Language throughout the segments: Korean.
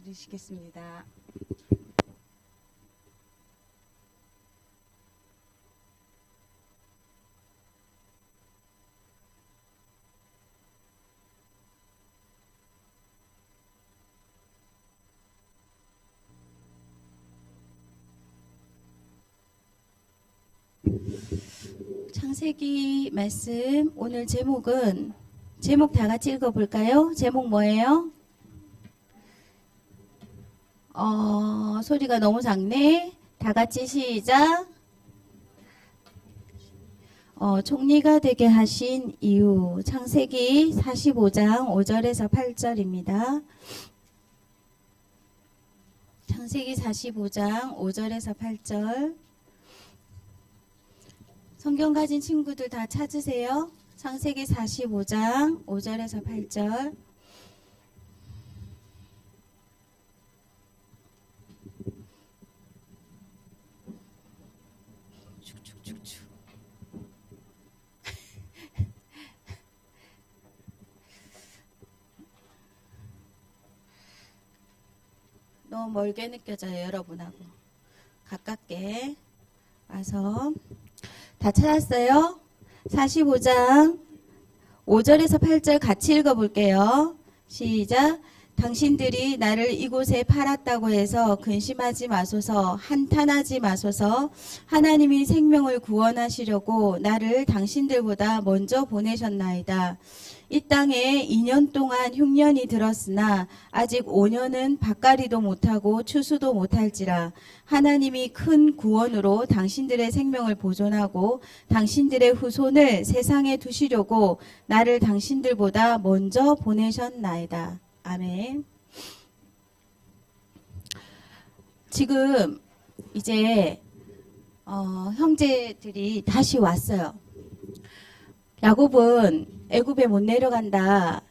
들으시겠습니다. 창세기 말씀 오늘 제목 다 같이 읽어볼까요? 제목 뭐예요? 소리가 너무 작네. 다 같이 시작. 총리가 되게 하신 이유. 창세기 45장 5절에서 8절입니다. 창세기 45장 5절에서 8절. 성경 가진 친구들 다 찾으세요. 창세기 45장 5절에서 8절. 너무 멀게 느껴져요, 여러분하고. 가깝게 와서. 다 찾았어요? 45장 5절에서 8절 같이 읽어볼게요. 시작. 당신들이 나를 이곳에 팔았다고 해서 근심하지 마소서, 한탄하지 마소서. 하나님이 생명을 구원하시려고 나를 당신들보다 먼저 보내셨나이다. 이 땅에 2년 동안 흉년이 들었으나 아직 5년은 밭갈이도 못하고 추수도 못할지라. 하나님이 큰 구원으로 당신들의 생명을 보존하고 당신들의 후손을 세상에 두시려고 나를 당신들보다 먼저 보내셨나이다. 아멘. 지금 이제 형제들이 다시 왔어요. 야곱은 애굽에 못 내려간다.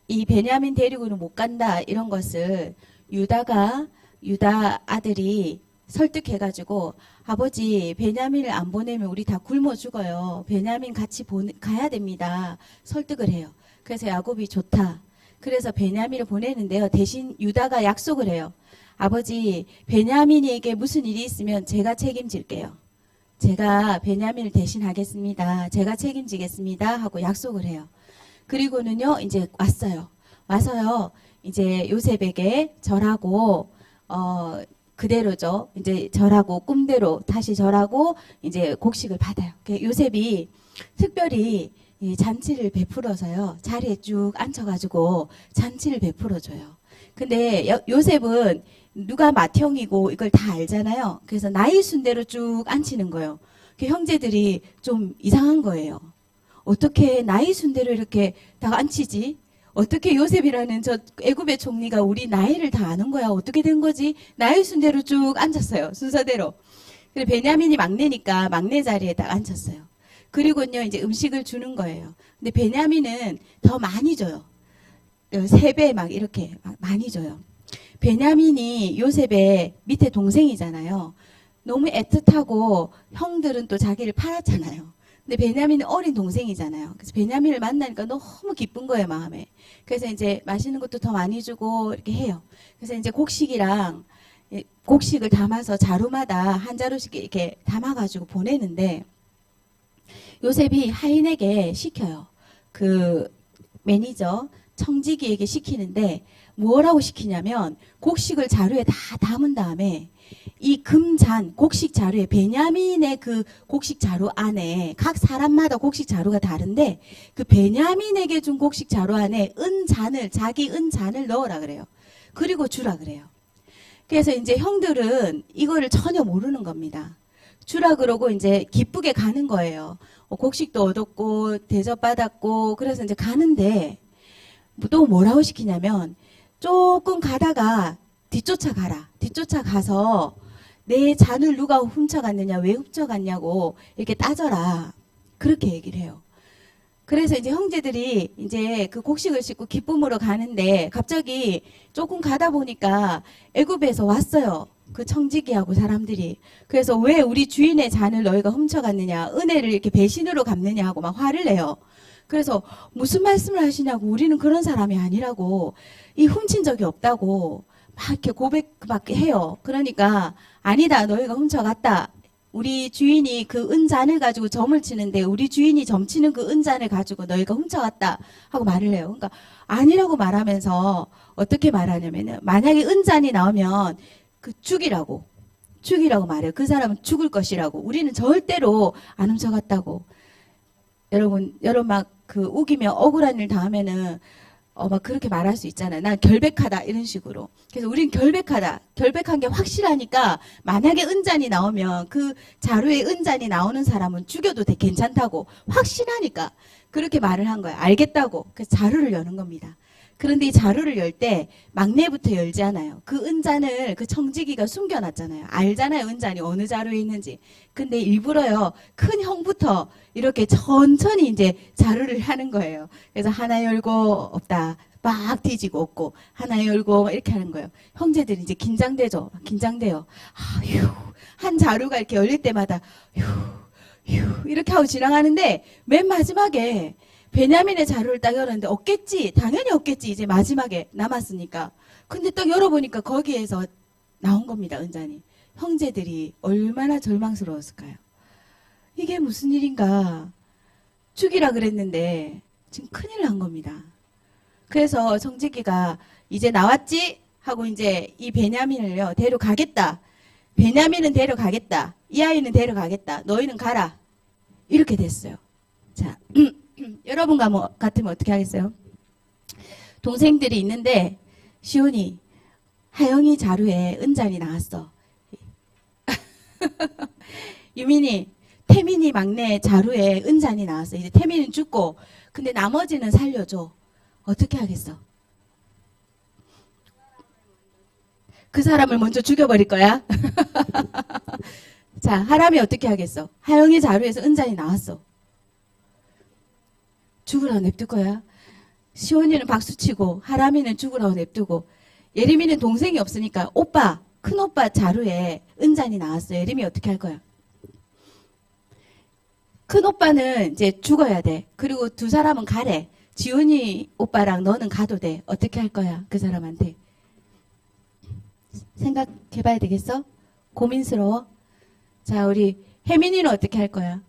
이 베냐민 데리고는 못 간다. 이런 것을 유다 아들이 설득해가지고 아버지 베냐민을 안 보내면 우리 다 굶어 죽어요. 베냐민 같이 가야 됩니다. 설득을 해요. 그래서 야곱이 좋다. 그래서 베냐민을 보내는데요. 대신 유다가 약속을 해요. 아버지 베냐민에게 무슨 일이 있으면 제가 책임질게요. 제가 베냐민을 대신하겠습니다. 제가 책임지겠습니다. 하고 약속을 해요. 그리고는요, 이제 왔어요. 와서요, 이제 요셉에게 절하고, 그대로죠. 이제 절하고, 꿈대로 다시 절하고, 이제 곡식을 받아요. 요셉이 특별히 이 잔치를 베풀어서요, 자리에 쭉 앉혀가지고 잔치를 베풀어줘요. 근데 요셉은 누가 맏형이고 이걸 다 알잖아요. 그래서 나이 순대로 쭉 앉히는 거예요. 형제들이 좀 이상한 거예요. 어떻게 나이 순대로 이렇게 다 앉히지? 어떻게 요셉이라는 저 애굽의 총리가 우리 나이를 다 아는 거야? 어떻게 된 거지? 나이 순대로 쭉 앉았어요. 순서대로. 그리고 베냐민이 막내니까 막내 자리에 딱 앉혔어요. 그리고요, 이제 음식을 주는 거예요. 근데 베냐민은 더 많이 줘요. 3배 막 이렇게 많이 줘요. 베냐민이 요셉의 밑에 동생이잖아요. 너무 애틋하고 형들은 또 자기를 팔았잖아요. 근데 베냐민은 어린 동생이잖아요. 그래서 베냐민을 만나니까 너무 기쁜 거예요, 마음에. 그래서 이제 맛있는 것도 더 많이 주고 이렇게 해요. 그래서 이제 곡식을 담아서 자루마다 한 자루씩 이렇게 담아가지고 보내는데 요셉이 하인에게 시켜요. 그 매니저 청지기에게 시키는데 뭐라고 시키냐면 곡식을 자루에 다 담은 다음에 이 금잔 곡식 자루에 베냐민의 그 곡식 자루 안에 각 사람마다 곡식 자루가 다른데 그 베냐민에게 준 곡식 자루 안에 자기 은잔을 넣으라 그래요. 그리고 주라 그래요. 그래서 이제 형들은 이거를 전혀 모르는 겁니다. 주라 그러고 이제 기쁘게 가는 거예요. 곡식도 얻었고 대접받았고 그래서 이제 가는데 또 뭐라고 시키냐면 조금 가다가 뒤쫓아가서 내 잔을 누가 훔쳐갔느냐, 왜 훔쳐갔냐고 이렇게 따져라. 그렇게 얘기를 해요. 그래서 이제 형제들이 이제 그 곡식을 싣고 기쁨으로 가는데 갑자기 조금 가다 보니까 애굽에서 왔어요. 그 청지기하고 사람들이. 그래서 왜 우리 주인의 잔을 너희가 훔쳐갔느냐, 은혜를 이렇게 배신으로 갚느냐 하고 막 화를 내요. 그래서 무슨 말씀을 하시냐고, 우리는 그런 사람이 아니라고, 이 훔친 적이 없다고 막 이렇게 고백 막 해요. 그러니까 아니다, 너희가 훔쳐갔다. 우리 주인이 그 은잔을 가지고 점을 치는데 우리 주인이 점치는 그 은잔을 가지고 너희가 훔쳐갔다 하고 말을 해요. 그러니까 아니라고 말하면서 어떻게 말하냐면은, 만약에 은잔이 나오면 그 죽이라고 말해요. 그 사람은 죽을 것이라고. 우리는 절대로 안 훔쳐갔다고. 여러분 막 그 우기며 억울한 일 당하면은 막 그렇게 말할 수 있잖아요. 난 결백하다 이런 식으로. 그래서 우린 결백하다. 결백한 게 확실하니까 만약에 은잔이 나오면 그 자루에 은잔이 나오는 사람은 죽여도 괜찮다고 확실하니까 그렇게 말을 한 거예요. 알겠다고. 그래서 자루를 여는 겁니다. 그런데 이 자루를 열 때 막내부터 열지 않아요. 그 은잔을 그 청지기가 숨겨놨잖아요. 알잖아요. 은잔이 어느 자루에 있는지. 근데 일부러요. 큰 형부터 이렇게 천천히 이제 자루를 하는 거예요. 그래서 하나 열고 없다. 막 뒤지고 없고 하나 열고 이렇게 하는 거예요. 형제들이 이제 긴장되죠. 긴장돼요. 휴. 한 자루가 이렇게 열릴 때마다 휴 이렇게 하고 지나가는데 맨 마지막에 베냐민의 자루를 딱 열었는데 없겠지. 당연히 없겠지. 이제 마지막에 남았으니까. 근데 딱 열어보니까 거기에서 나온 겁니다. 은잔이. 형제들이 얼마나 절망스러웠을까요? 이게 무슨 일인가. 죽이라 그랬는데 지금 큰일 난 겁니다. 그래서 청지기가 이제 나왔지? 하고 이제 이 베냐민을요 데려가겠다. 베냐민은 데려가겠다. 이 아이는 데려가겠다. 너희는 가라. 이렇게 됐어요. 자, 여러분 같으면 어떻게 하겠어요? 동생들이 있는데 시온이 하영이 자루에 은잔이 나왔어. 유민이 태민이 막내 자루에 은잔이 나왔어. 이제 태민은 죽고 근데 나머지는 살려줘. 어떻게 하겠어? 그 사람을 먼저 죽여버릴 거야? 자, 하람이 어떻게 하겠어? 하영이 자루에서 은잔이 나왔어. 죽으라고 냅둘 거야. 시온이는 박수치고 하람이는 죽으라고 냅두고 예림이는 동생이 없으니까 오빠, 큰오빠 자루에 은잔이 나왔어. 예림이 어떻게 할 거야? 큰오빠는 이제 죽어야 돼. 그리고 두 사람은 가래. 지훈이 오빠랑 너는 가도 돼. 어떻게 할 거야? 그 사람한테. 생각해봐야 되겠어? 고민스러워? 자, 우리 혜민이는 어떻게 할 거야?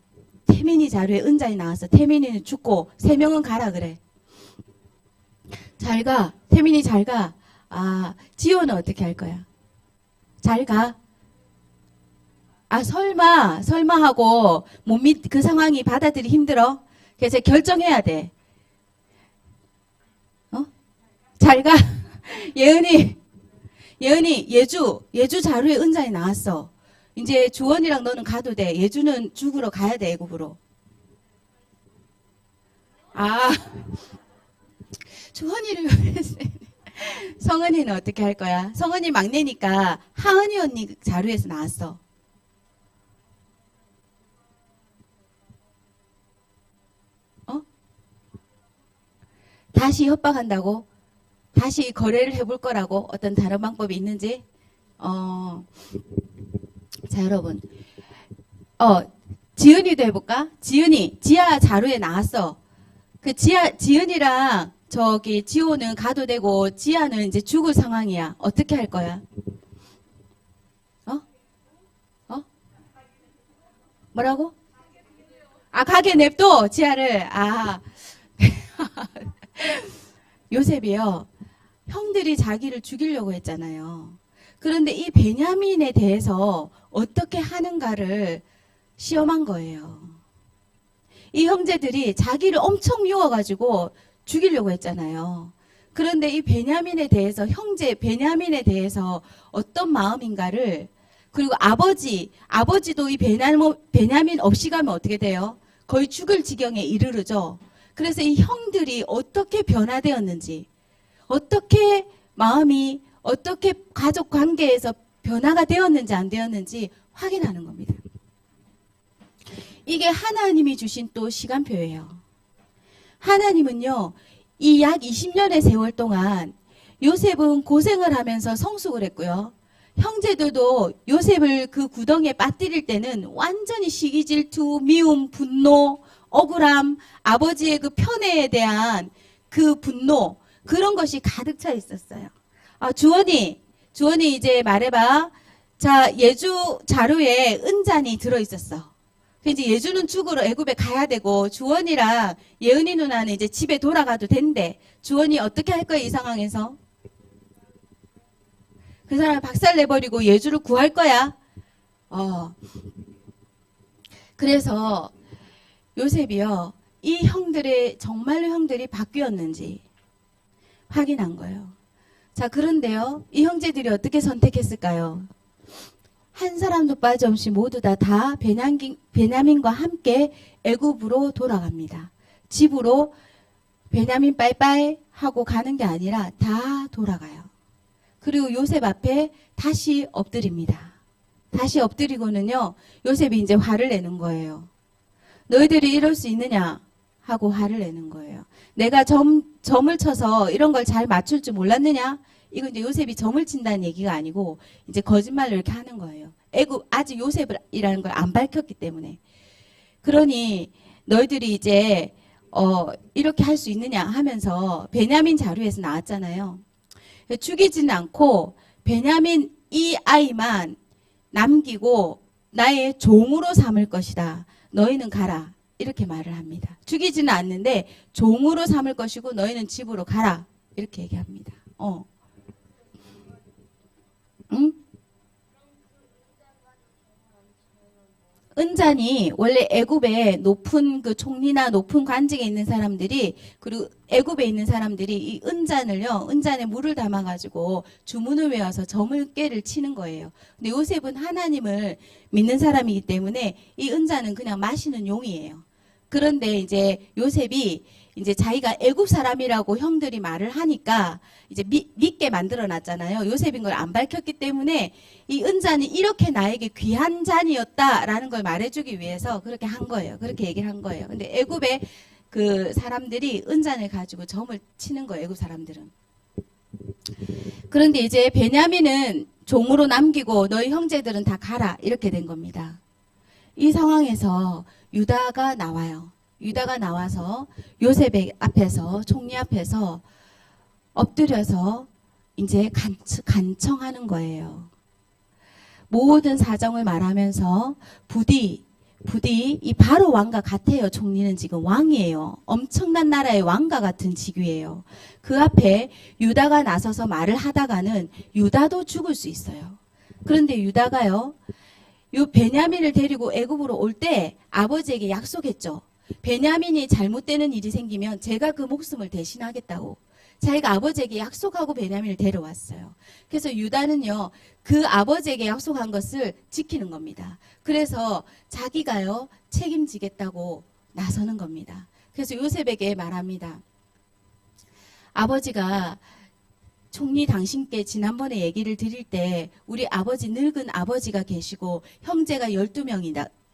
태민이 자루에 은잔이 나왔어. 태민이는 죽고 세 명은 가라 그래. 잘 가. 태민이 잘 가. 아, 지호는 어떻게 할 거야? 잘 가. 아, 설마 하고 그 상황이 받아들이 힘들어? 그래서 결정해야 돼. 잘 가. 예은이 예주 자루에 은잔이 나왔어. 이제 주원이랑 너는 가도 돼. 예주는 죽으러 가야 돼, 애국으로. 아, 주원이를 성은이는 어떻게 할 거야? 성은이 막내니까 하은이 언니 자루에서 나왔어. 다시 협박한다고? 다시 거래를 해볼 거라고? 어떤 다른 방법이 있는지? 자, 여러분. 지은이도 해볼까? 지아 자루에 나왔어. 지은이랑 지호는 가도 되고, 지아는 이제 죽을 상황이야. 어떻게 할 거야? 뭐라고? 아, 가게 냅둬, 지아를. 아. 요셉이요. 형들이 자기를 죽이려고 했잖아요. 그런데 이 베냐민에 대해서 어떻게 하는가를 시험한 거예요. 이 형제들이 자기를 엄청 미워가지고 죽이려고 했잖아요. 그런데 이 베냐민에 대해서 형제 베냐민에 대해서 어떤 마음인가를 그리고 아버지도 이 베냐민 없이 가면 어떻게 돼요? 거의 죽을 지경에 이르르죠. 그래서 이 형들이 어떻게 변화되었는지 어떻게 마음이 어떻게 가족 관계에서 변화가 되었는지 안 되었는지 확인하는 겁니다. 이게 하나님이 주신 또 시간표예요. 하나님은요. 이 약 20년의 세월 동안 요셉은 고생을 하면서 성숙을 했고요. 형제들도 요셉을 그 구덩이에 빠뜨릴 때는 완전히 시기 질투, 미움, 분노 억울함, 아버지의 그 편애에 대한 그 분노, 그런 것이 가득 차 있었어요. 주원이 이제 말해봐. 자, 예주 자루에 은잔이 들어있었어. 이제 예주는 죽으러 애굽에 가야 되고, 주원이랑 예은이 누나는 이제 집에 돌아가도 된대. 주원이 어떻게 할 거야, 이 상황에서? 그 사람 박살 내버리고 예주를 구할 거야. 그래서 요셉이요, 이 형들의, 정말로 형들이 바뀌었는지 확인한 거예요. 자, 그런데요, 이 형제들이 어떻게 선택했을까요? 한 사람도 빠짐없이 모두 다 베냐민과 함께 애굽으로 돌아갑니다. 집으로 베냐민 빠이빠이 하고 가는 게 아니라 다 돌아가요. 그리고 요셉 앞에 다시 엎드립니다. 다시 엎드리고는요, 요셉이 이제 화를 내는 거예요. 너희들이 이럴 수 있느냐 하고 화를 내는 거예요. 내가 점을 쳐서 이런 걸 잘 맞출 줄 몰랐느냐? 이건 이제 요셉이 점을 친다는 얘기가 아니고 이제 거짓말을 이렇게 하는 거예요. 애굽 아직 요셉이라는 걸 안 밝혔기 때문에. 그러니 너희들이 이제 이렇게 할 수 있느냐 하면서 베냐민 자루에서 나왔잖아요. 죽이지는 않고 베냐민 이 아이만 남기고 나의 종으로 삼을 것이다. 너희는 가라. 이렇게 말을 합니다. 죽이지는 않는데 종으로 삼을 것이고 너희는 집으로 가라. 이렇게 얘기합니다. 응? 은잔이 원래 애굽에 높은 그 총리나 높은 관직에 있는 사람들이, 그리고 애굽에 있는 사람들이 이 은잔에 물을 담아가지고 주문을 외워서 점괘를 치는 거예요. 근데 요셉은 하나님을 믿는 사람이기 때문에 이 은잔은 그냥 마시는 용이에요. 그런데 이제 요셉이 이제 자기가 애굽 사람이라고 형들이 말을 하니까 이제 믿게 만들어 놨잖아요. 요셉인 걸 안 밝혔기 때문에 이 은잔이 이렇게 나에게 귀한 잔이었다라는 걸 말해주기 위해서 그렇게 한 거예요. 그렇게 얘기를 한 거예요. 근데 애굽의 그 사람들이 은잔을 가지고 점을 치는 거예요. 애굽 사람들은. 그런데 이제 베냐민은 종으로 남기고 너희 형제들은 다 가라. 이렇게 된 겁니다. 이 상황에서 유다가 나와요. 유다가 나와서 요셉의 앞에서, 총리 앞에서 엎드려서 이제 간청하는 거예요. 모든 사정을 말하면서 부디 이 바로 왕과 같아요. 총리는 지금 왕이에요. 엄청난 나라의 왕과 같은 직위예요. 그 앞에 유다가 나서서 말을 하다가는 유다도 죽을 수 있어요. 그런데 유다가요, 요 베냐민을 데리고 애굽으로 올 때 아버지에게 약속했죠. 베냐민이 잘못되는 일이 생기면 제가 그 목숨을 대신하겠다고 자기가 아버지에게 약속하고 베냐민을 데려왔어요. 그래서 유다는요, 그 아버지에게 약속한 것을 지키는 겁니다. 그래서 자기가요, 책임지겠다고 나서는 겁니다. 그래서 요셉에게 말합니다. 아버지가 총리 당신께 지난번에 얘기를 드릴 때 우리 아버지, 늙은 아버지가 계시고 형제가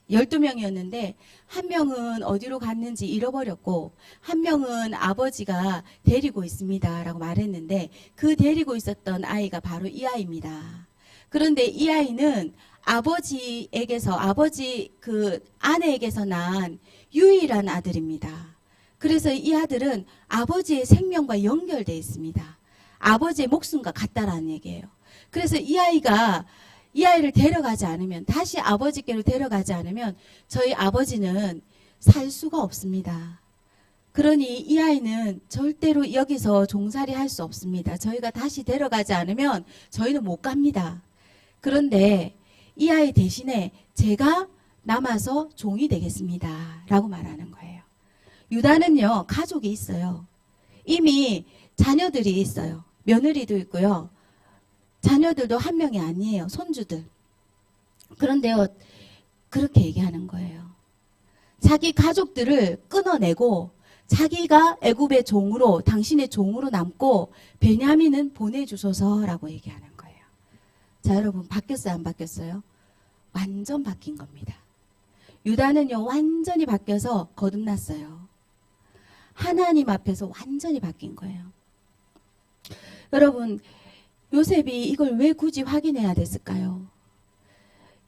12명이었는데 한 명은 어디로 갔는지 잃어버렸고 한 명은 아버지가 데리고 있습니다 라고 말했는데, 그 데리고 있었던 아이가 바로 이 아이입니다. 그런데 이 아이는 아버지에게서, 아버지 그 아내에게서 난 유일한 아들입니다. 그래서 이 아들은 아버지의 생명과 연결되어 있습니다. 아버지의 목숨과 같다라는 얘기예요. 그래서 이 아이를 데려가지 않으면, 다시 아버지께로 데려가지 않으면 저희 아버지는 살 수가 없습니다. 그러니 이 아이는 절대로 여기서 종살이 할 수 없습니다. 저희가 다시 데려가지 않으면 저희는 못 갑니다. 그런데 이 아이 대신에 제가 남아서 종이 되겠습니다 라고 말하는 거예요. 유다는요, 가족이 있어요. 이미 자녀들이 있어요. 며느리도 있고요. 자녀들도 한 명이 아니에요. 손주들. 그런데요, 그렇게 얘기하는 거예요. 자기 가족들을 끊어내고 자기가 애굽의 종으로, 당신의 종으로 남고 베냐민은 보내주소서라고 얘기하는 거예요. 자, 여러분, 바뀌었어요? 안 바뀌었어요? 완전 바뀐 겁니다. 유다는요, 완전히 바뀌어서 거듭났어요. 하나님 앞에서 완전히 바뀐 거예요. 여러분, 요셉이 이걸 왜 굳이 확인해야 됐을까요?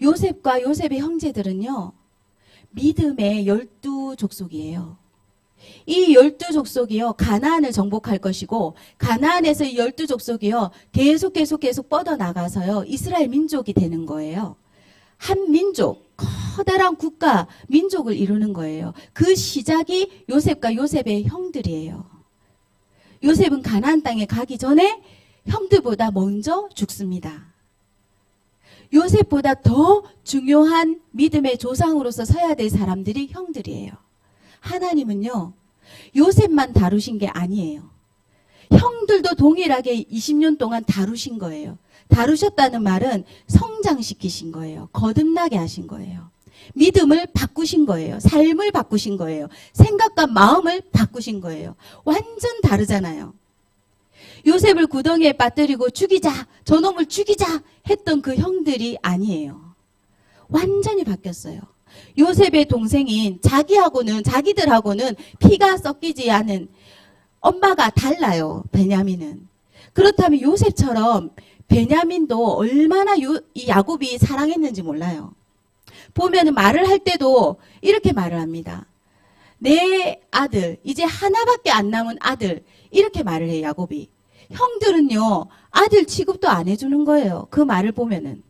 요셉과 요셉의 형제들은요, 믿음의 12족속이에요. 이 12족속이요, 가나안을 정복할 것이고, 가나안에서 이 12족속이요, 계속 뻗어나가서요, 이스라엘 민족이 되는 거예요. 한 민족, 커다란 국가, 민족을 이루는 거예요. 그 시작이 요셉과 요셉의 형들이에요. 요셉은 가나안 땅에 가기 전에 형들보다 먼저 죽습니다. 요셉보다 더 중요한 믿음의 조상으로서 서야 될 사람들이 형들이에요. 하나님은요, 요셉만 다루신 게 아니에요. 형들도 동일하게 20년 동안 다루신 거예요. 다루셨다는 말은 성장시키신 거예요. 거듭나게 하신 거예요. 믿음을 바꾸신 거예요. 삶을 바꾸신 거예요. 생각과 마음을 바꾸신 거예요. 완전 다르잖아요. 요셉을 구덩이에 빠뜨리고 죽이자, 저놈을 죽이자 했던 그 형들이 아니에요. 완전히 바뀌었어요. 요셉의 동생인 자기들하고는 피가 섞이지 않은 엄마가 달라요. 베냐민은. 그렇다면 요셉처럼 베냐민도 얼마나 이 야곱이 사랑했는지 몰라요. 보면 말을 할 때도 이렇게 말을 합니다. 내 아들, 이제 하나밖에 안 남은 아들, 이렇게 말을 해요, 야곱이. 형들은요, 아들 취급도 안 해주는 거예요. 그 말을 보면은.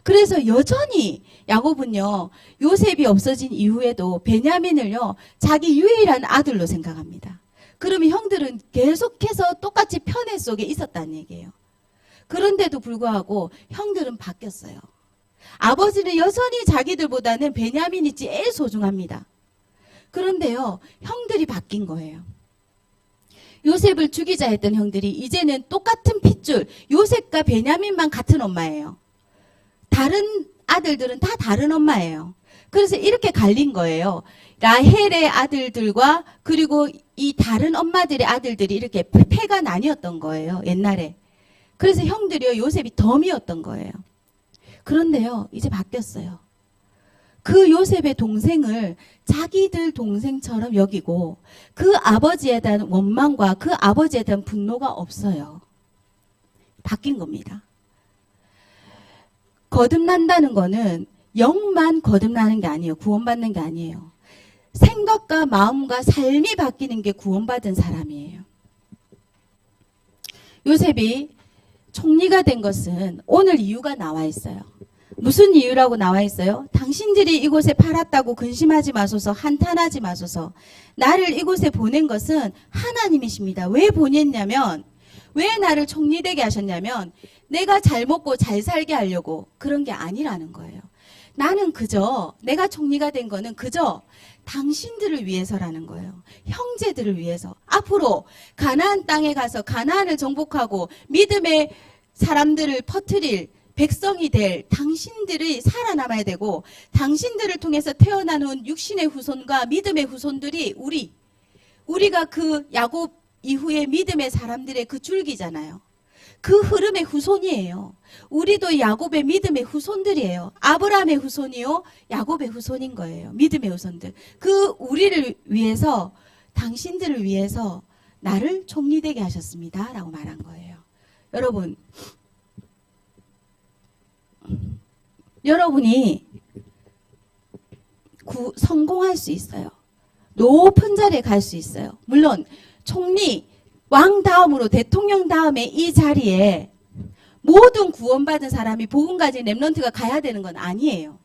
그래서 여전히 야곱은요, 요셉이 없어진 이후에도 베냐민을요, 자기 유일한 아들로 생각합니다. 그러면 형들은 계속해서 똑같이 편애 속에 있었다는 얘기예요. 그런데도 불구하고 형들은 바뀌었어요. 아버지는 여전히 자기들보다는 베냐민이 제일 소중합니다. 그런데요, 형들이 바뀐 거예요. 요셉을 죽이자 했던 형들이 이제는 똑같은 핏줄, 요셉과 베냐민만 같은 엄마예요. 다른 아들들은 다 다른 엄마예요. 그래서 이렇게 갈린 거예요. 라헬의 아들들과 그리고 이 다른 엄마들의 아들들이 이렇게 패가 나뉘었던 거예요. 옛날에. 그래서 형들이요, 요셉이 덤이었던 거예요. 그런데요, 이제 바뀌었어요. 그 요셉의 동생을 자기들 동생처럼 여기고 그 아버지에 대한 원망과 그 아버지에 대한 분노가 없어요. 바뀐 겁니다. 거듭난다는 거는 영만 거듭나는 게 아니에요. 구원받는 게 아니에요. 생각과 마음과 삶이 바뀌는 게 구원받은 사람이에요. 요셉이 총리가 된 것은 오늘 이유가 나와 있어요. 무슨 이유라고 나와 있어요? 당신들이 이곳에 팔았다고 근심하지 마소서, 한탄하지 마소서. 나를 이곳에 보낸 것은 하나님이십니다. 왜 보냈냐면, 왜 나를 총리되게 하셨냐면 내가 잘 먹고 잘 살게 하려고 그런 게 아니라는 거예요. 나는 그저 내가 총리가 된 거는 그저 당신들을 위해서라는 거예요. 형제들을 위해서. 앞으로 가나안 땅에 가서 가나안을 정복하고 믿음의 사람들을 퍼뜨릴 백성이 될 당신들이 살아남아야 되고 당신들을 통해서 태어나는 육신의 후손과 믿음의 후손들이 우리가 그 야곱 이후에 믿음의 사람들의 그 줄기잖아요. 그 흐름의 후손이에요. 우리도 야곱의 믿음의 후손들이에요. 아브라함의 후손이요, 야곱의 후손인 거예요. 믿음의 후손들. 그 우리를 위해서, 당신들을 위해서 나를 총리되게 하셨습니다. 라고 말한 거예요. 여러분이 성공할 수 있어요. 높은 자리에 갈 수 있어요. 물론 총리, 왕 다음으로 대통령 다음에 이 자리에 모든 구원받은 사람이 복음 가진 렘넌트가 가야 되는 건 아니에요.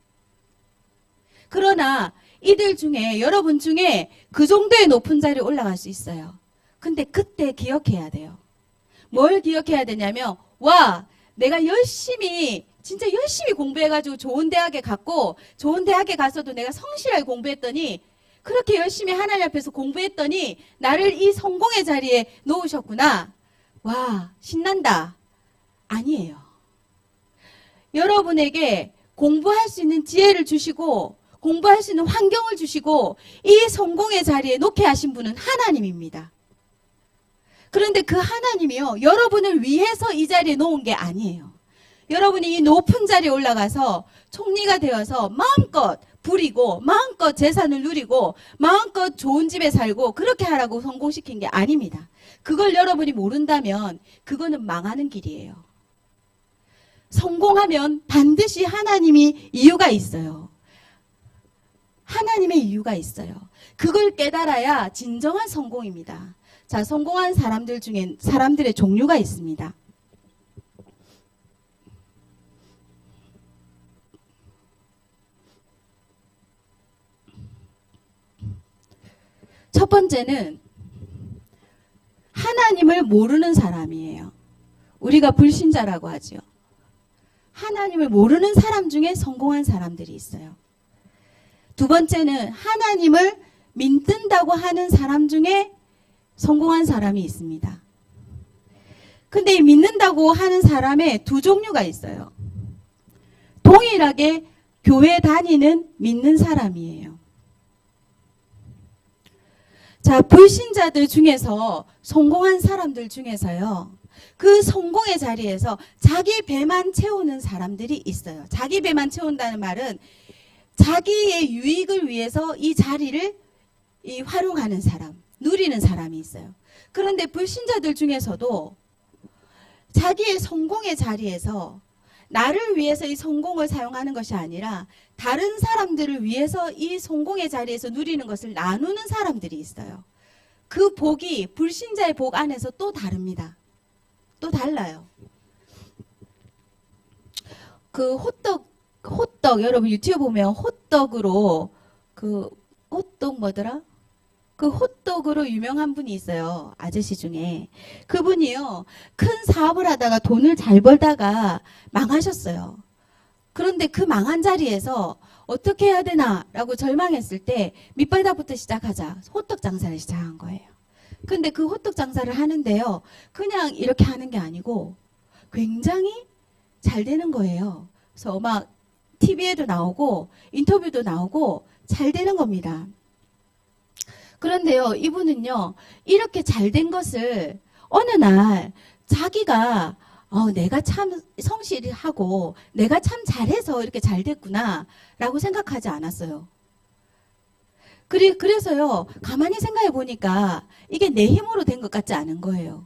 그러나 이들 중에 여러분 중에 그 정도의 높은 자리에 올라갈 수 있어요. 근데 그때 기억해야 돼요. 뭘 기억해야 되냐면 내가 진짜 열심히 공부해가지고 좋은 대학에 갔고 좋은 대학에 가서도 내가 성실하게 공부했더니 그렇게 열심히 하나님 앞에서 공부했더니 나를 이 성공의 자리에 놓으셨구나. 신난다. 아니에요. 여러분에게 공부할 수 있는 지혜를 주시고 공부할 수 있는 환경을 주시고 이 성공의 자리에 놓게 하신 분은 하나님입니다. 그런데 그 하나님이요, 여러분을 위해서 이 자리에 놓은 게 아니에요. 여러분이 이 높은 자리에 올라가서 총리가 되어서 마음껏 부리고 마음껏 재산을 누리고 마음껏 좋은 집에 살고 그렇게 하라고 성공시킨 게 아닙니다. 그걸 여러분이 모른다면 그거는 망하는 길이에요. 성공하면 반드시 하나님이 이유가 있어요. 하나님의 이유가 있어요. 그걸 깨달아야 진정한 성공입니다. 자, 성공한 사람들 중에 사람들의 종류가 있습니다. 첫 번째는 하나님을 모르는 사람이에요. 우리가 불신자라고 하죠. 하나님을 모르는 사람 중에 성공한 사람들이 있어요. 두 번째는 하나님을 믿는다고 하는 사람 중에 성공한 사람이 있습니다. 근데 이 믿는다고 하는 사람의 두 종류가 있어요. 동일하게 교회 다니는 믿는 사람이에요. 자, 불신자들 중에서 성공한 사람들 중에서요. 그 성공의 자리에서 자기 배만 채우는 사람들이 있어요. 자기 배만 채운다는 말은 자기의 유익을 위해서 이 자리를 활용하는 사람, 누리는 사람이 있어요. 그런데 불신자들 중에서도 자기의 성공의 자리에서 나를 위해서 이 성공을 사용하는 것이 아니라 다른 사람들을 위해서 이 성공의 자리에서 누리는 것을 나누는 사람들이 있어요. 그 복이 불신자의 복 안에서 또 다릅니다. 또 달라요. 그 호떡 여러분 유튜브 보면 호떡으로 호떡 뭐더라? 그 호떡으로 유명한 분이 있어요. 아저씨 중에. 그분이요. 큰 사업을 하다가 돈을 잘 벌다가 망하셨어요. 그런데 그 망한 자리에서 어떻게 해야 되나라고 절망했을 때 밑바닥부터 시작하자. 호떡 장사를 시작한 거예요. 근데 그 호떡 장사를 하는데요. 그냥 이렇게 하는 게 아니고 굉장히 잘 되는 거예요. 그래서 막 TV에도 나오고 인터뷰도 나오고 잘 되는 겁니다. 그런데요, 이분은요, 이렇게 잘 된 것을 어느 날 자기가 내가 참 성실하고 내가 참 잘해서 이렇게 잘 됐구나 라고 생각하지 않았어요. 그래서요, 가만히 생각해 보니까 이게 내 힘으로 된 것 같지 않은 거예요.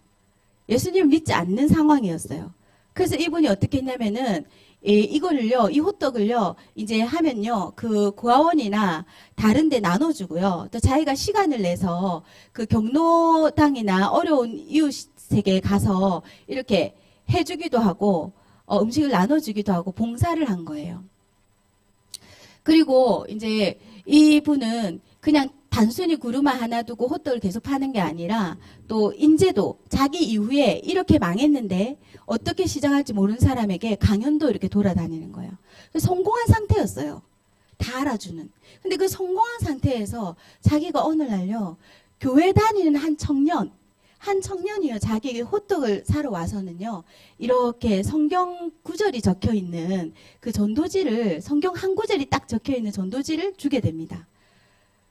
예수님을 믿지 않는 상황이었어요. 그래서 이분이 어떻게 했냐면은 이거를요, 이 호떡을요, 이제 하면요, 그 고아원이나 다른 데 나눠주고요. 또 자기가 시간을 내서 그 경로당이나 어려운 이웃에게 가서 이렇게 해주기도 하고, 음식을 나눠주기도 하고, 봉사를 한 거예요. 그리고 이제 이분은 그냥 단순히 구루마 하나 두고 호떡을 계속 파는 게 아니라 또 인제도 자기 이후에 이렇게 망했는데 어떻게 시작할지 모르는 사람에게 강연도 이렇게 돌아다니는 거예요. 성공한 상태였어요. 다 알아주는. 근데 그 성공한 상태에서 자기가 어느 날요, 교회 다니는 한 청년이요, 자기에게 호떡을 사러 와서는요, 이렇게 성경 구절이 적혀 있는 그 전도지를, 성경 한 구절이 딱 적혀 있는 전도지를 주게 됩니다.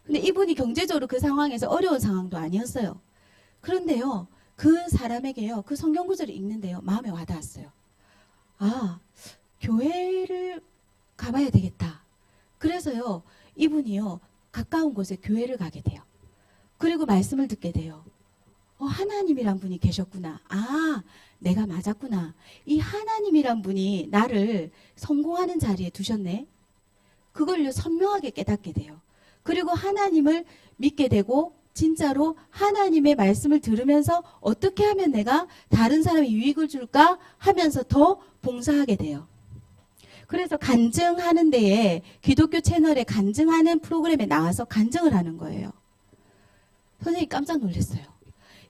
근데 이분이 경제적으로 그 상황에서 어려운 상황도 아니었어요. 그런데요, 그 사람에게요, 그 성경 구절을 읽는데요, 마음에 와닿았어요. 아, 교회를 가봐야 되겠다. 그래서요, 이분이요, 가까운 곳에 교회를 가게 돼요. 그리고 말씀을 듣게 돼요. 하나님이란 분이 계셨구나. 아, 내가 맞았구나. 이 하나님이란 분이 나를 성공하는 자리에 두셨네. 그걸요, 선명하게 깨닫게 돼요. 그리고 하나님을 믿게 되고 진짜로 하나님의 말씀을 들으면서 어떻게 하면 내가 다른 사람에 유익을 줄까 하면서 더 봉사하게 돼요. 그래서 간증하는 데에 기독교 채널에 간증하는 프로그램에 나와서 간증을 하는 거예요. 선생님이 깜짝 놀랐어요.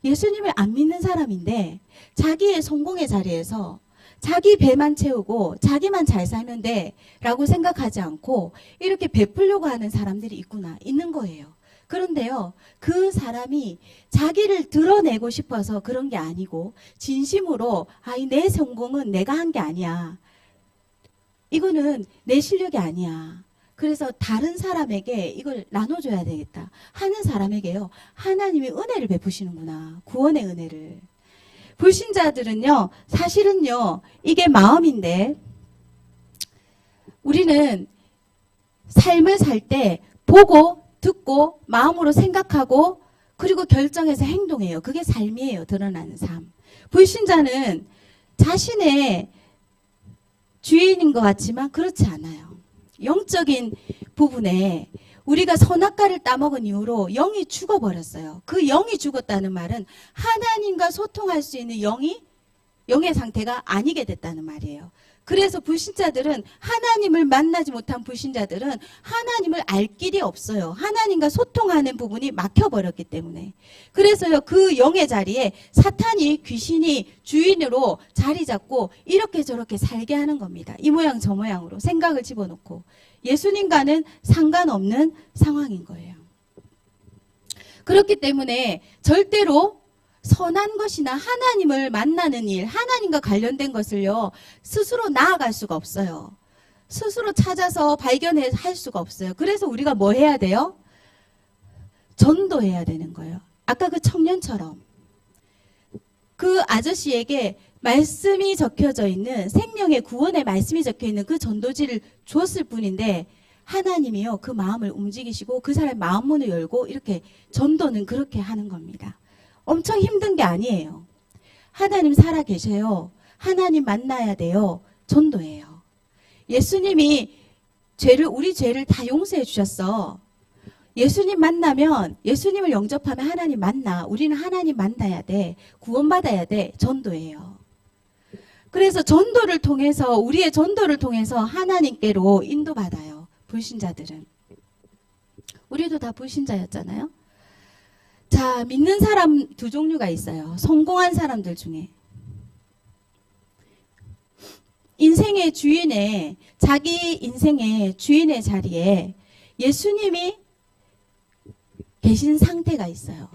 예수님을 안 믿는 사람인데 자기의 성공의 자리에서 자기 배만 채우고 자기만 잘 살면 돼 라고 생각하지 않고 이렇게 베풀려고 하는 사람들이 있는 거예요. 그런데요, 그 사람이 자기를 드러내고 싶어서 그런 게 아니고 진심으로 내 성공은 내가 한 게 아니야. 이거는 내 실력이 아니야. 그래서 다른 사람에게 이걸 나눠줘야 되겠다 하는 사람에게요, 하나님이 은혜를 베푸시는구나. 구원의 은혜를. 불신자들은요, 사실은요, 이게 마음인데, 우리는 삶을 살 때 보고, 듣고, 마음으로 생각하고, 그리고 결정해서 행동해요. 그게 삶이에요. 드러나는 삶. 불신자는 자신의 주인인 것 같지만 그렇지 않아요. 영적인 부분에 우리가 선악과를 따먹은 이후로 영이 죽어버렸어요. 그 영이 죽었다는 말은 하나님과 소통할 수 있는 영의 상태가 아니게 됐다는 말이에요. 그래서 불신자들은 하나님을 만나지 못한 불신자들은 하나님을 알 길이 없어요. 하나님과 소통하는 부분이 막혀버렸기 때문에. 그래서요, 그 영의 자리에 사탄이, 귀신이 주인으로 자리 잡고 이렇게 저렇게 살게 하는 겁니다. 이 모양 저 모양으로 생각을 집어넣고 예수님과는 상관없는 상황인 거예요. 그렇기 때문에 절대로 선한 것이나 하나님을 만나는 일, 하나님과 관련된 것을요, 스스로 나아갈 수가 없어요. 스스로 찾아서 발견할 수가 없어요. 그래서 우리가 뭐 해야 돼요? 전도해야 되는 거예요. 아까 그 청년처럼. 그 아저씨에게 말씀이 적혀져 있는, 생명의 구원의 말씀이 적혀 있는 그 전도지를 줬을 뿐인데, 하나님이요, 그 마음을 움직이시고 그 사람의 마음문을 열고 이렇게 전도는 그렇게 하는 겁니다. 엄청 힘든 게 아니에요. 하나님 살아 계셔요. 하나님 만나야 돼요. 전도해요. 예수님이 우리 죄를 다 용서해 주셨어. 예수님 만나면, 예수님을 영접하면 하나님 만나. 우리는 하나님 만나야 돼. 구원받아야 돼. 전도해요. 그래서 전도를 통해서, 우리의 전도를 통해서 하나님께로 인도받아요. 불신자들은. 우리도 다 불신자였잖아요. 자, 믿는 사람 두 종류가 있어요. 성공한 사람들 중에. 인생의 주인의, 자기 인생의 주인의 자리에 예수님이 계신 상태가 있어요.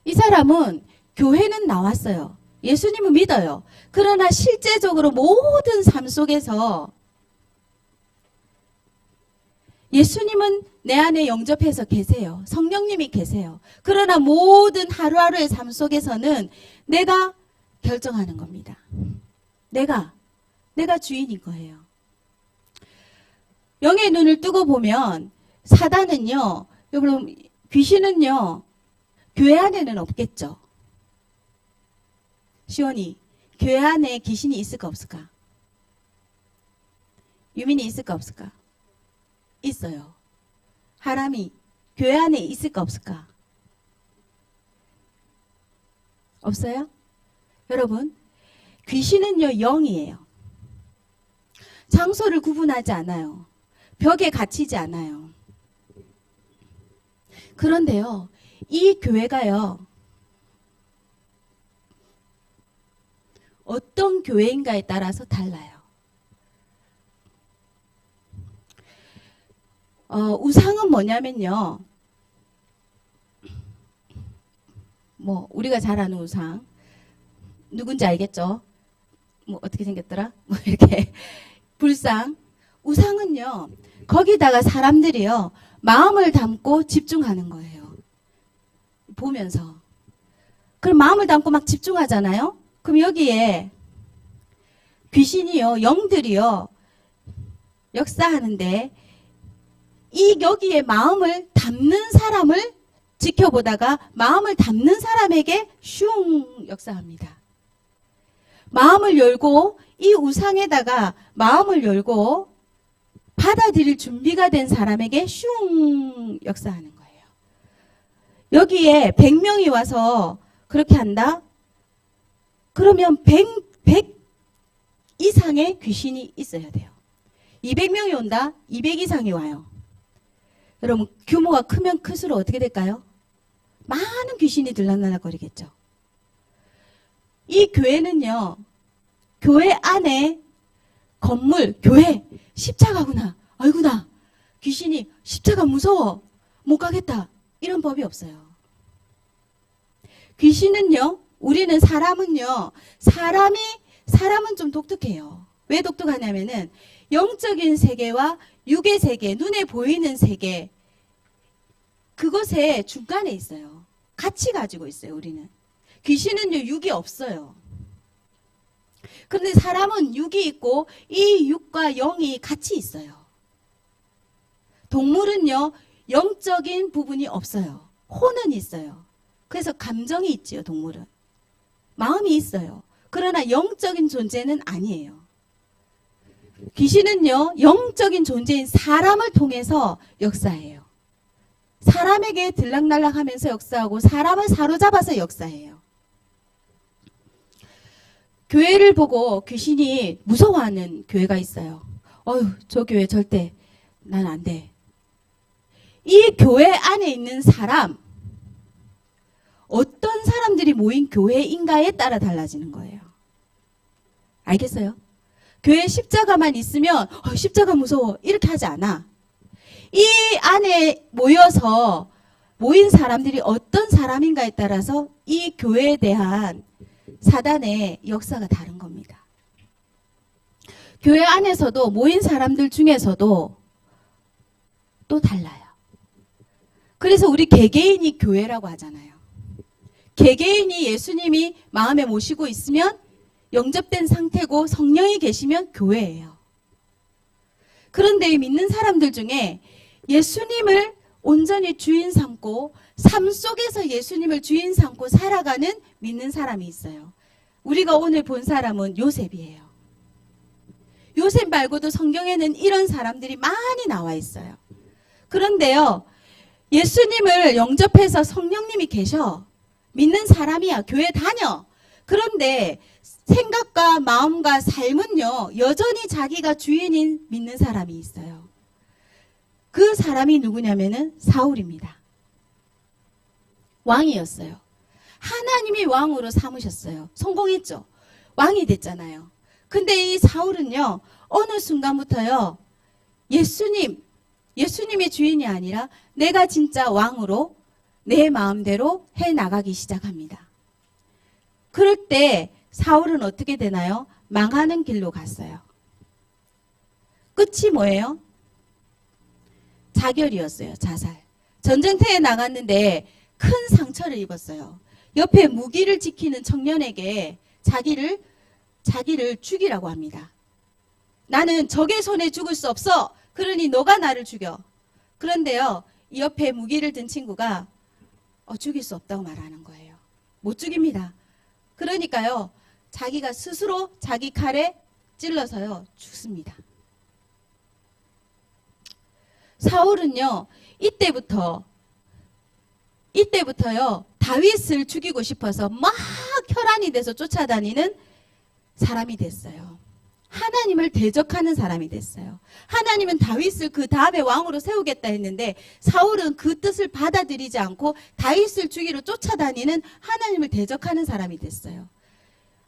이 사람은 교회는 나왔어요. 예수님을 믿어요. 그러나 실제적으로 모든 삶 속에서 예수님은 내 안에 영접해서 계세요. 성령님이 계세요. 그러나 모든 하루하루의 삶 속에서는 내가 결정하는 겁니다. 내가 주인인 거예요. 영의 눈을 뜨고 보면 사단은요, 여러분, 귀신은요, 교회 안에는 없겠죠. 시원이, 교회 안에 귀신이 있을까 없을까? 유민이 있을까 없을까? 있어요. 하람이 교회 안에 있을까 없을까? 없어요? 여러분, 귀신은요, 영이에요. 장소를 구분하지 않아요. 벽에 갇히지 않아요. 그런데요, 이 교회가요, 어떤 교회인가에 따라서 달라요. 우상은 뭐냐면요, 뭐 우리가 잘 아는 우상, 누군지 알겠죠? 뭐 어떻게 생겼더라? 뭐 이렇게 불상. 우상은요, 거기다가 사람들이요, 마음을 담고 집중하는 거예요. 보면서. 그럼 마음을 담고 막 집중하잖아요? 그럼 여기에 귀신이요, 영들이요, 역사하는데, 여기에 마음을 담는 사람을 지켜보다가 마음을 담는 사람에게 슝 역사합니다. 마음을 열고, 이 우상에다가 마음을 열고 받아들일 준비가 된 사람에게 슝 역사하는 거예요. 여기에 100명이 와서 그렇게 한다? 그러면 100 이상의 귀신이 있어야 돼요. 200명이 온다? 200 이상이 와요. 여러분, 규모가 크면 클수록 어떻게 될까요? 많은 귀신이 들락날락거리겠죠. 이 교회는요, 교회 안에 건물, 교회, 십자가구나, 아이구나, 귀신이 십자가 무서워, 못 가겠다, 이런 법이 없어요. 귀신은요, 우리는 사람은요, 사람은 좀 독특해요. 왜 독특하냐면은 영적인 세계와 육의 세계, 눈에 보이는 세계, 그것의 중간에 있어요. 같이 가지고 있어요, 우리는. 귀신은요, 육이 없어요. 그런데 사람은 육이 있고 이 육과 영이 같이 있어요. 동물은요, 영적인 부분이 없어요. 혼은 있어요. 그래서 감정이 있지요, 동물은. 마음이 있어요. 그러나 영적인 존재는 아니에요. 귀신은요, 영적인 존재인 사람을 통해서 역사해요. 사람에게 들락날락하면서 역사하고 사람을 사로잡아서 역사해요. 교회를 보고 귀신이 무서워하는 교회가 있어요. 어휴, 저 교회 절대 난 안 돼. 이 교회 안에 있는 사람, 어떤 사람들이 모인 교회인가에 따라 달라지는 거예요. 알겠어요? 교회 십자가만 있으면 십자가 무서워 이렇게 하지 않아. 이 안에 모인 사람들이 어떤 사람인가에 따라서 이 교회에 대한 사단의 역사가 다른 겁니다. 교회 안에서도 모인 사람들 중에서도 또 달라요. 그래서 우리 개개인이 교회라고 하잖아요. 개개인이 예수님이 마음에 모시고 있으면 영접된 상태고 성령이 계시면 교회예요. 그런데 믿는 사람들 중에 예수님을 온전히 주인 삼고 삶 속에서 예수님을 주인 삼고 살아가는 믿는 사람이 있어요. 우리가 오늘 본 사람은 요셉이에요. 요셉 말고도 성경에는 이런 사람들이 많이 나와 있어요. 그런데요, 예수님을 영접해서 성령님이 계셔. 믿는 사람이야. 교회 다녀. 그런데 생각과 마음과 삶은요, 여전히 자기가 주인인 믿는 사람이 있어요. 그 사람이 누구냐면은 사울입니다. 왕이었어요. 하나님이 왕으로 삼으셨어요. 성공했죠. 왕이 됐잖아요. 근데 이 사울은요, 어느 순간부터요, 예수님의 주인이 아니라 내가 진짜 왕으로 내 마음대로 해 나가기 시작합니다. 그럴 때 사울은 어떻게 되나요? 망하는 길로 갔어요. 끝이 뭐예요? 자결이었어요. 자살. 전쟁터에 나갔는데 큰 상처를 입었어요. 옆에 무기를 지키는 청년에게 자기를 죽이라고 합니다. 나는 적의 손에 죽을 수 없어. 그러니 너가 나를 죽여. 그런데요, 이 옆에 무기를 든 친구가 죽일 수 없다고 말하는 거예요. 못 죽입니다. 그러니까요, 자기가 스스로 자기 칼에 찔러서요, 죽습니다. 사울은요, 이때부터요, 다윗을 죽이고 싶어서 막 혈안이 돼서 쫓아다니는 사람이 됐어요. 하나님을 대적하는 사람이 됐어요. 하나님은 다윗을 그 다음에 왕으로 세우겠다 했는데 사울은 그 뜻을 받아들이지 않고 다윗을 죽이러 쫓아다니는 하나님을 대적하는 사람이 됐어요.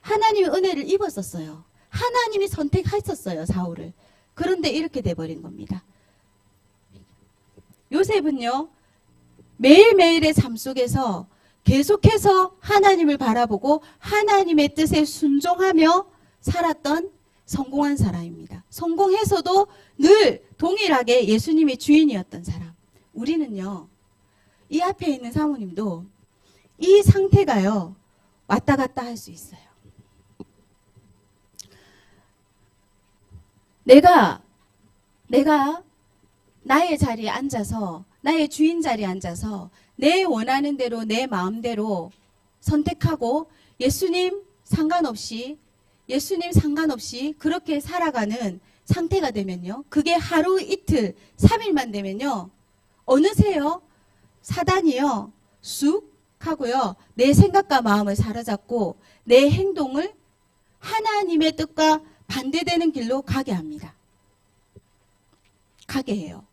하나님의 은혜를 입었었어요. 하나님이 선택하셨어요, 사울을. 그런데 이렇게 돼버린 겁니다. 요셉은요, 매일매일의 삶 속에서 계속해서 하나님을 바라보고 하나님의 뜻에 순종하며 살았던 성공한 사람입니다. 성공해서도 늘 동일하게 예수님의 주인이었던 사람. 우리는요, 이 앞에 있는 사모님도 이 상태가요, 왔다 갔다 할 수 있어요. 내가 나의 자리에 앉아서, 나의 주인 자리에 앉아서 내 원하는 대로 내 마음대로 선택하고 예수님 상관없이 그렇게 살아가는 상태가 되면요. 그게 하루 이틀 3일만 되면요. 어느새요. 사단이요. 쑥 하고요. 내 생각과 마음을 사로잡고 내 행동을 하나님의 뜻과 반대되는 길로 가게 합니다. 가게 해요.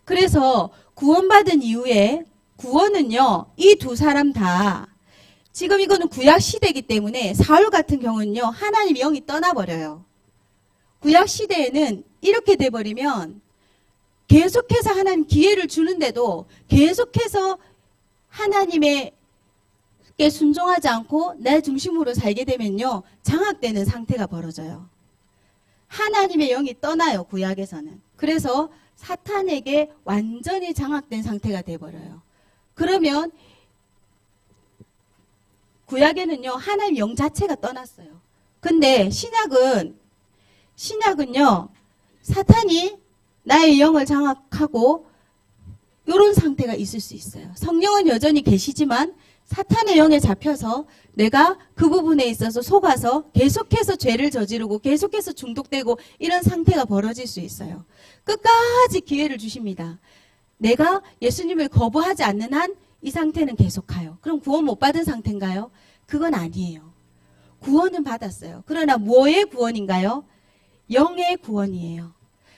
그래서 구원받은 이후에 구원은요. 이 두 사람 다 지금 이거는 구약 시대이기 때문에 사울 같은 경우는요. 하나님의 영이 떠나버려요. 구약 시대에는 이렇게 돼버리면 계속해서 하나님 기회를 주는데도 계속해서 하나님께 순종하지 않고 내 중심으로 살게 되면요. 장악되는 상태가 벌어져요. 하나님의 영이 떠나요. 구약에서는. 그래서 사탄에게 완전히 장악된 상태가 돼버려요. 그러면 구약에는요, 하나님 영 자체가 떠났어요. 근데 신약은요, 사탄이 나의 영을 장악하고 이런 상태가 있을 수 있어요. 성령은 여전히 계시지만 사탄의 영에 잡혀서 내가 그 부분에 있어서 속아서 계속해서 죄를 저지르고 계속해서 중독되고 이런 상태가 벌어질 수 있어요. 끝까지 기회를 주십니다. 내가 예수님을 거부하지 않는 한 이 상태는 계속가요. 그럼 구원 못 받은 상태인가요? 그건 아니에요. 구원은 받았어요. 그러나 뭐의 구원인가요? 영의 구원이에요.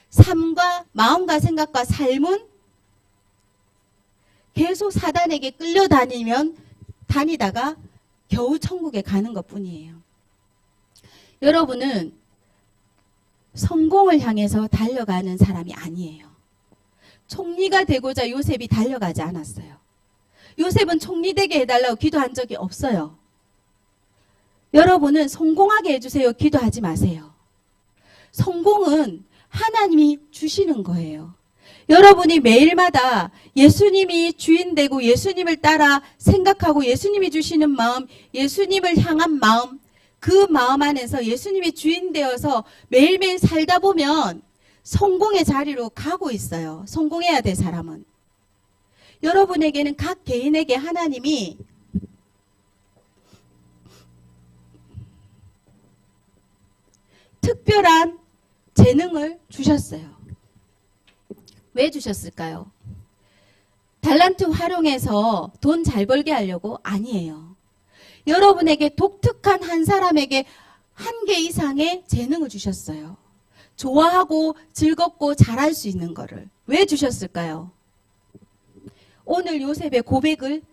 삶과 마음과 생각과 삶은 계속 사단에게 다니다가 겨우 천국에 가는 것뿐이에요. 여러분은 성공을 향해서 달려가는 사람이 아니에요. 총리가 되고자 요셉이 달려가지 않았어요. 요셉은 총리 되게 해달라고 기도한 적이 없어요. 여러분은 성공하게 해주세요. 기도하지 마세요. 성공은 하나님이 주시는 거예요. 여러분이 매일마다 예수님이 주인 되고 예수님을 따라 생각하고 예수님이 주시는 마음, 예수님을 향한 마음, 그 마음 안에서 예수님이 주인 되어서 매일매일 살다 보면 성공의 자리로 가고 있어요. 성공해야 될 사람은. 여러분에게는 각 개인에게 하나님이 특별한 재능을 주셨어요. 왜 주셨을까요? 달란트 활용해서 돈 잘 벌게 하려고? 아니에요. 여러분에게 독특한 한 사람에게 한 개 이상의 재능을 주셨어요. 좋아하고 즐겁고 잘할 수 있는 거를. 왜 주셨을까요? 오늘 요셉의 고백을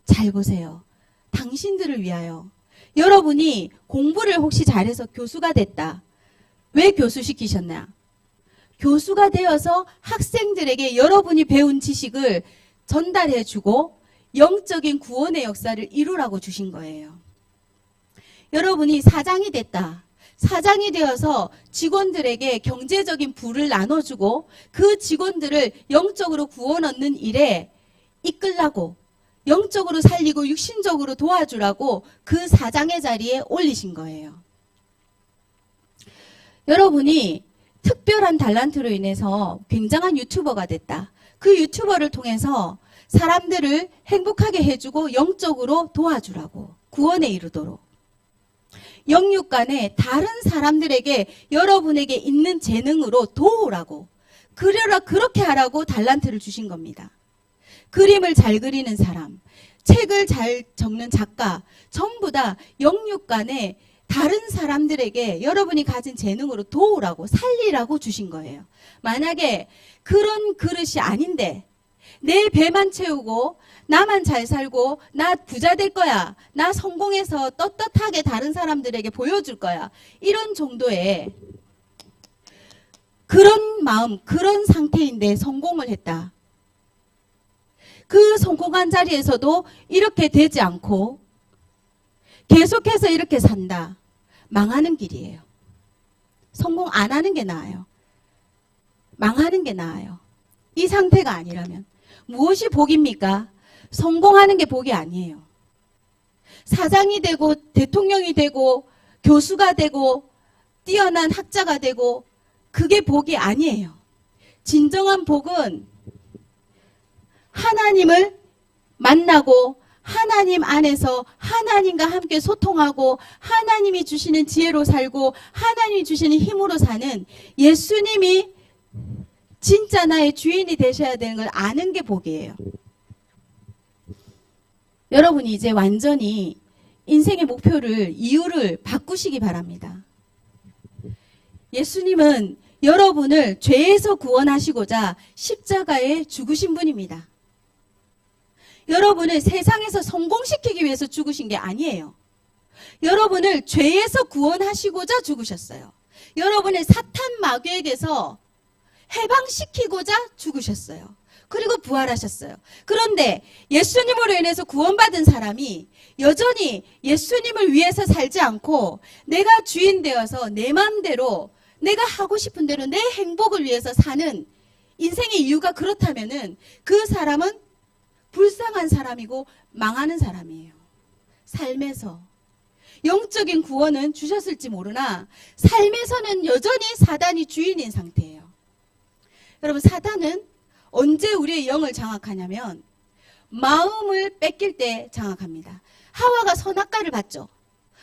잘 보세요. 당신들을 위하여. 여러분이 공부를 혹시 잘해서 교수가 됐다. 왜 교수시키셨나? 교수가 되어서 학생들에게 여러분이 배운 지식을 전달해주고 영적인 구원의 역사를 이루라고 주신 거예요. 여러분이 사장이 됐다. 사장이 되어서 직원들에게 경제적인 부를 나눠주고 그 직원들을 영적으로 구원 얻는 일에 이끌라고 영적으로 살리고 육신적으로 도와주라고 그 사장의 자리에 올리신 거예요. 여러분이 특별한 달란트로 인해서 굉장한 유튜버가 됐다. 그 유튜버를 통해서 사람들을 행복하게 해주고 영적으로 도와주라고 구원에 이르도록. 영육간에 다른 사람들에게 여러분에게 있는 재능으로 도우라고 그려라 그렇게 하라고 달란트를 주신 겁니다. 그림을 잘 그리는 사람, 책을 잘 적는 작가 전부 다 영육간에 다른 사람들에게 여러분이 가진 재능으로 도우라고 살리라고 주신 거예요. 만약에 그런 그릇이 아닌데 내 배만 채우고 나만 잘 살고 나 부자 될 거야. 나 성공해서 떳떳하게 다른 사람들에게 보여줄 거야. 이런 정도의 그런 마음, 그런 상태인데 성공을 했다. 그 성공한 자리에서도 이렇게 되지 않고 계속해서 이렇게 산다. 망하는 길이에요. 성공 안 하는 게 나아요. 망하는 게 나아요. 이 상태가 아니라면. 무엇이 복입니까? 성공하는 게 복이 아니에요. 사장이 되고 대통령이 되고 교수가 되고 뛰어난 학자가 되고 그게 복이 아니에요. 진정한 복은 하나님을 만나고 하나님 안에서 하나님과 함께 소통하고 하나님이 주시는 지혜로 살고 하나님이 주시는 힘으로 사는 예수님이 진짜 나의 주인이 되셔야 되는 걸 아는 게 복이에요. 여러분이 이제 완전히 인생의 목표를, 이유를 바꾸시기 바랍니다. 예수님은 여러분을 죄에서 구원하시고자 십자가에 죽으신 분입니다. 여러분을 세상에서 성공시키기 위해서 죽으신 게 아니에요. 여러분을 죄에서 구원하시고자 죽으셨어요. 여러분을 사탄 마귀에게서 해방시키고자 죽으셨어요. 그리고 부활하셨어요. 그런데 예수님으로 인해서 구원받은 사람이 여전히 예수님을 위해서 살지 않고 내가 주인 되어서 내 마음대로 내가 하고 싶은 대로 내 행복을 위해서 사는 인생의 이유가 그렇다면은 그 사람은 불쌍한 사람이고 망하는 사람이에요. 삶에서. 영적인 구원은 주셨을지 모르나 삶에서는 여전히 사단이 주인인 상태예요. 여러분 사단은 언제 우리의 영을 장악하냐면 마음을 뺏길 때 장악합니다. 하와가 선악과를 봤죠.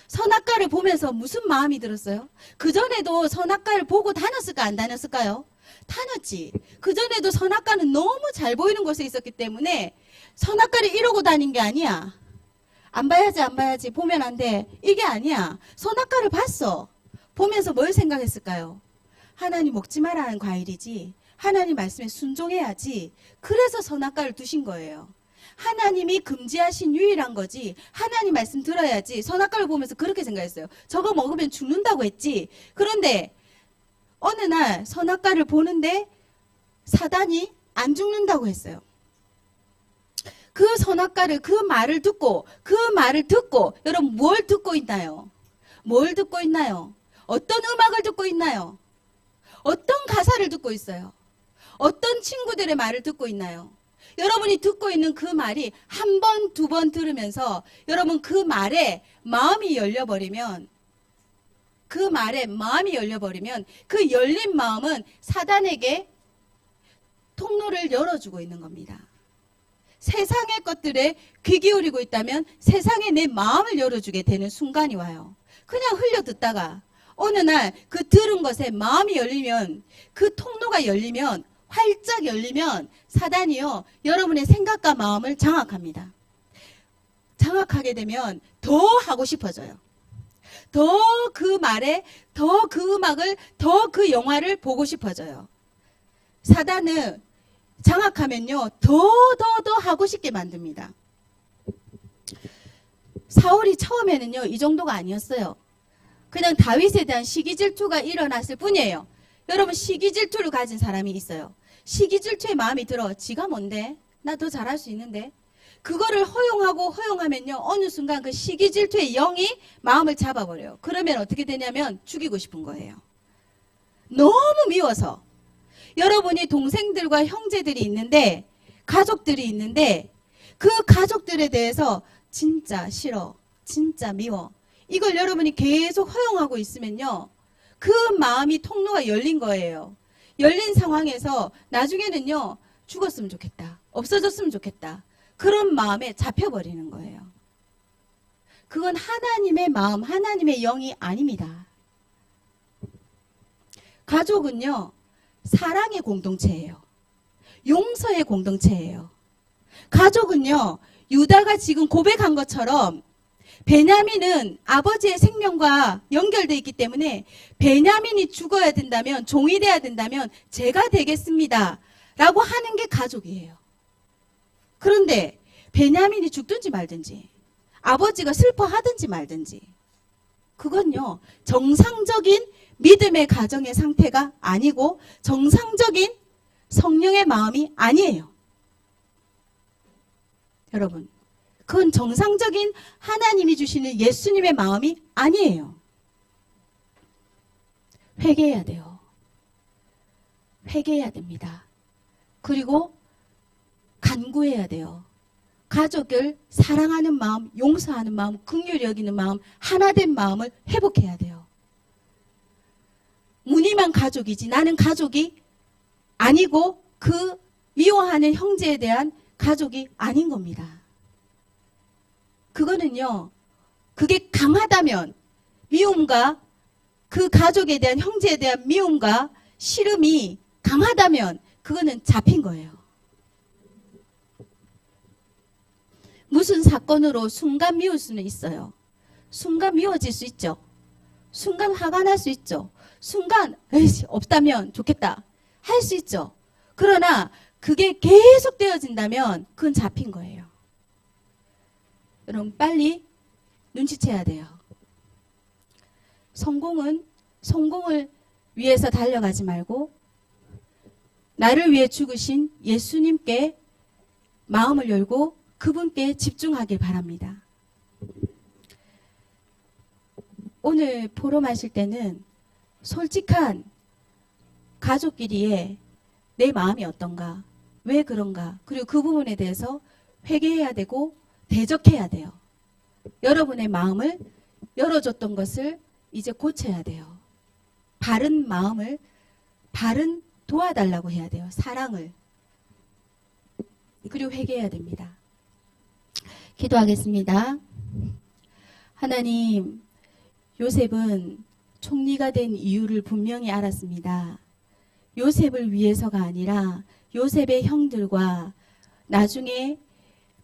선악과를 보면서 무슨 마음이 들었어요? 그전에도 선악과를 보고 다녔을까 안 다녔을까요? 다녔지. 그전에도 선악과는 너무 잘 보이는 곳에 있었기 때문에 선악과를 이러고 다닌 게 아니야. 안 봐야지 안 봐야지 보면 안 돼. 이게 아니야. 선악과를 봤어. 보면서 뭘 생각했을까요? 하나님 먹지 말라는 과일이지. 하나님 말씀에 순종해야지. 그래서 선악과를 두신 거예요. 하나님이 금지하신 유일한 거지. 하나님 말씀 들어야지. 선악과를 보면서 그렇게 생각했어요. 저거 먹으면 죽는다고 했지. 그런데 어느 날 선악과를 보는데 사단이 안 죽는다고 했어요. 그 선악과를 그 말을 듣고 여러분 뭘 듣고 있나요? 뭘 듣고 있나요? 어떤 음악을 듣고 있나요? 어떤 가사를 듣고 있어요? 어떤 친구들의 말을 듣고 있나요? 여러분이 듣고 있는 그 말이 한 번, 두 번 들으면서 여러분 그 말에 마음이 열려버리면 그 열린 마음은 사단에게 통로를 열어주고 있는 겁니다. 세상의 것들에 귀 기울이고 있다면 세상에 내 마음을 열어주게 되는 순간이 와요. 그냥 흘려 듣다가 어느 날 그 들은 것에 마음이 열리면 그 통로가 열리면 활짝 열리면 사단이요 여러분의 생각과 마음을 장악합니다. 장악하게 되면 더 하고 싶어져요. 더 그 말에 더 그 음악을 더 그 영화를 보고 싶어져요. 사단은 장악하면요 더 하고 싶게 만듭니다. 사울이 처음에는요 이 정도가 아니었어요. 그냥 다윗에 대한 시기 질투가 일어났을 뿐이에요. 여러분 시기 질투를 가진 사람이 있어요. 시기 질투의 마음이 들어. 지가 뭔데? 나 더 잘할 수 있는데. 그거를 허용하면요 어느 순간 그 시기 질투의 영이 마음을 잡아버려요. 그러면 어떻게 되냐면 죽이고 싶은 거예요. 너무 미워서. 여러분이 동생들과 형제들이 있는데 가족들이 있는데 그 가족들에 대해서 진짜 싫어. 진짜 미워. 이걸 여러분이 계속 허용하고 있으면요. 그 마음이 통로가 열린 거예요. 열린 상황에서 나중에는요. 죽었으면 좋겠다. 없어졌으면 좋겠다. 그런 마음에 잡혀버리는 거예요. 그건 하나님의 마음, 하나님의 영이 아닙니다. 가족은요. 사랑의 공동체예요. 용서의 공동체예요. 가족은요. 유다가 지금 고백한 것처럼 베냐민은 아버지의 생명과 연결되어 있기 때문에 베냐민이 죽어야 된다면 종이 돼야 된다면 제가 되겠습니다. 라고 하는 게 가족이에요. 그런데 베냐민이 죽든지 말든지 아버지가 슬퍼하든지 말든지 그건요. 정상적인 믿음의 가정의 상태가 아니고 정상적인 성령의 마음이 아니에요. 여러분 그건 정상적인 하나님이 주시는 예수님의 마음이 아니에요. 회개해야 돼요. 회개해야 됩니다. 그리고 간구해야 돼요. 가족을 사랑하는 마음, 용서하는 마음, 긍휼히 여기는 마음, 하나된 마음을 회복해야 돼요. 무늬만 가족이지 나는 가족이 아니고 그 미워하는 형제에 대한 가족이 아닌 겁니다. 그거는요. 그게 강하다면 미움과 그 가족에 대한 형제에 대한 미움과 싫음이 강하다면 그거는 잡힌 거예요. 무슨 사건으로 순간 미울 수는 있어요. 순간 미워질 수 있죠. 순간 화가 날 수 있죠. 순간 에이씨 없다면 좋겠다 할 수 있죠. 그러나 그게 계속 되어진다면 그건 잡힌 거예요. 여러분 빨리 눈치채야 돼요. 성공을 위해서 달려가지 말고 나를 위해 죽으신 예수님께 마음을 열고 그분께 집중하길 바랍니다. 오늘 포럼하실 때는 솔직한 가족끼리의 내 마음이 어떤가, 왜 그런가, 그리고 그 부분에 대해서 회개해야 되고 대적해야 돼요. 여러분의 마음을 열어줬던 것을 이제 고쳐야 돼요. 바른 마음을 도와달라고 해야 돼요. 사랑을. 그리고 회개해야 됩니다. 기도하겠습니다. 하나님, 요셉은 총리가 된 이유를 분명히 알았습니다. 요셉을 위해서가 아니라 요셉의 형들과 나중에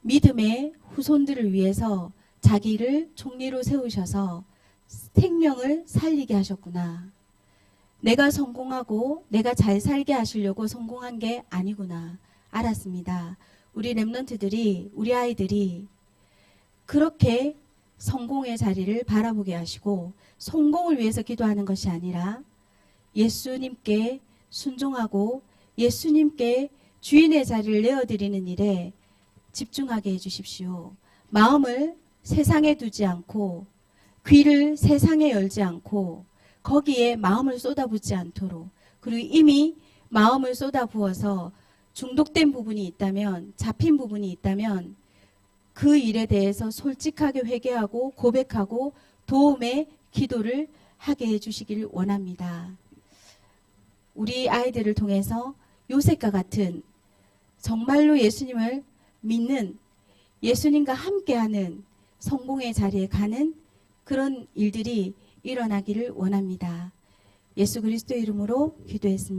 믿음의 후손들을 위해서 자기를 총리로 세우셔서 생명을 살리게 하셨구나. 내가 성공하고 내가 잘 살게 하시려고 성공한 게 아니구나 알았습니다. 우리 렘넌트들이, 우리 아이들이 그렇게 성공의 자리를 바라보게 하시고 성공을 위해서 기도하는 것이 아니라 예수님께 순종하고 예수님께 주인의 자리를 내어드리는 일에 집중하게 해주십시오. 마음을 세상에 두지 않고 귀를 세상에 열지 않고 거기에 마음을 쏟아붓지 않도록, 그리고 이미 마음을 쏟아부어서 중독된 부분이 있다면, 잡힌 부분이 있다면 그 일에 대해서 솔직하게 회개하고 고백하고 도움의 기도를 하게 해주시길 원합니다. 우리 아이들을 통해서 요셉과 같은 정말로 예수님을 믿는, 예수님과 함께하는 성공의 자리에 가는 그런 일들이 일어나기를 원합니다. 예수 그리스도의 이름으로 기도했습니다.